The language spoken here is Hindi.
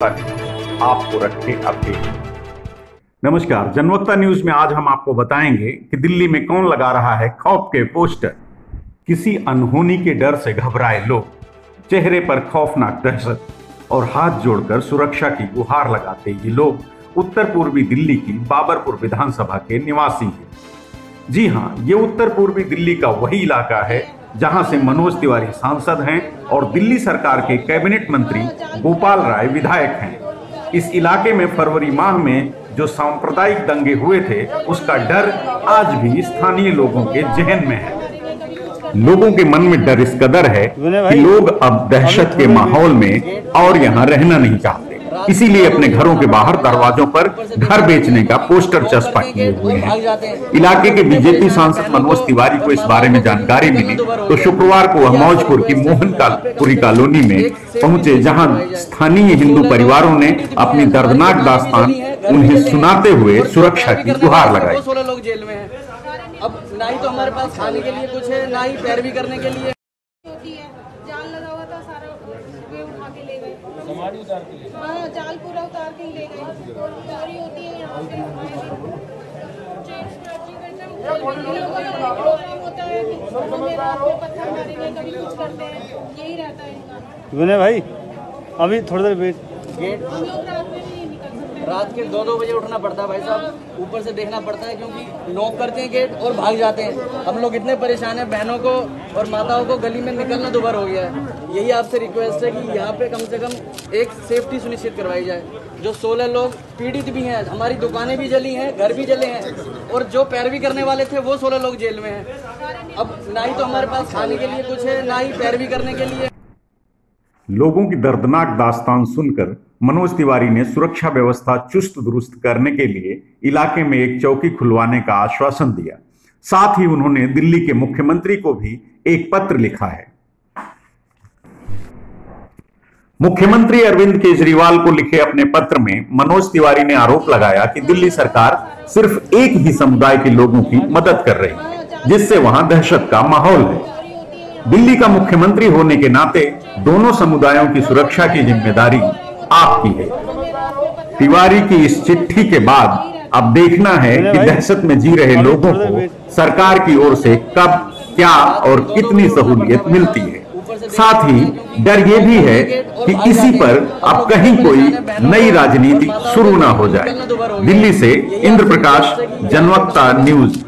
आपको रखे अपडेट। नमस्कार, जनवक्ता न्यूज में आज हम आपको बताएंगे कि दिल्ली में कौन लगा रहा है खौफ के पोस्टर। किसी अनहोनी के डर से घबराए लोग, चेहरे पर खौफनाक दहशत और हाथ जोड़कर सुरक्षा की गुहार लगाते ये लोग उत्तर पूर्वी दिल्ली की बाबरपुर विधानसभा के निवासी हैं। जी हां, ये उत्तर पूर्वी दिल्ली का वही इलाका है जहां से मनोज तिवारी सांसद हैं और दिल्ली सरकार के कैबिनेट मंत्री गोपाल राय विधायक हैं। इस इलाके में फरवरी माह में जो सांप्रदायिक दंगे हुए थे, उसका डर आज भी स्थानीय लोगों के जहन में है। लोगों के मन में डर इस कदर है कि लोग अब दहशत के माहौल में और यहां रहना नहीं चाहते, इसीलिए अपने घरों के बाहर दरवाजों पर घर बेचने का पोस्टर चस्पा किए हुए हैं। इलाके के बीजेपी सांसद मनोज तिवारी को इस बारे में जानकारी मिली तो शुक्रवार को वह मौजपुर की मोहनपुरी कॉलोनी में पहुंचे, जहां स्थानीय हिंदू परिवारों ने अपनी दर्दनाक दास्तान उन्हें सुनाते हुए सुरक्षा की गुहार लगाई। 16 लोग जेल में हैं। अब ना ही तो हमारे पास खाने के लिए कुछ है, ना ही पैरवी करने के लिए। जाल लगा हुआ था, सारा वे उठा के ले गए। समाधि उतार के ले गए। हाँ, जाल पूरा उतार के ले गए। चोरी होती है यहाँ पे। होता है कि पत्थर मारेंगे, कभी कुछ करते हैं, यही रहता है इनका। विनय भाई, अभी थोड़ी देर वेट। गेट हम लोग रात में नहीं निकल सकते। रात के 2-2 बजे उठना पड़ता है भाई साहब, ऊपर से देखना पड़ता है क्योंकि नॉक करते हैं गेट और भाग जाते हैं। हम लोग इतने परेशान हैं, बहनों को और माताओं को गली में निकलना दोबार हो गया है। यही आपसे रिक्वेस्ट है कि यहाँ पे कम से कम एक सेफ्टी सुनिश्चित करवाई जाए। जो 16 लोग पीड़ित भी हैं, हमारी दुकानें भी जली हैं, घर भी जले हैं, और जो पैरवी करने वाले थे वो 16 लोग जेल में हैं। अब ना ही तो हमारे पास खाने के लिए कुछ है, ना ही पैरवी करने के लिए। लोगों की दर्दनाक दास्तान सुनकर मनोज तिवारी ने सुरक्षा व्यवस्था चुस्त दुरुस्त करने के लिए इलाके में एक चौकी खुलवाने का आश्वासन दिया। साथ ही उन्होंने दिल्ली के मुख्यमंत्री को भी एक पत्र लिखा है। मुख्यमंत्री अरविंद केजरीवाल को लिखे अपने पत्र में मनोज तिवारी ने आरोप लगाया कि दिल्ली सरकार सिर्फ एक ही समुदाय के लोगों की मदद कर रही है, जिससे वहां दहशत का माहौल है। दिल्ली का मुख्यमंत्री होने के नाते दोनों समुदायों की सुरक्षा की जिम्मेदारी आपकी है। तिवारी की इस चिट्ठी के बाद अब देखना है कि दहशत में जी रहे लोगों को सरकार की ओर से कब, क्या और कितनी सहूलियत मिलती है। साथ ही डर ये भी है कि इसी पर अब कहीं कोई नई राजनीति शुरू ना हो जाए। दिल्ली से इंद्र प्रकाश, जनवक्ता न्यूज।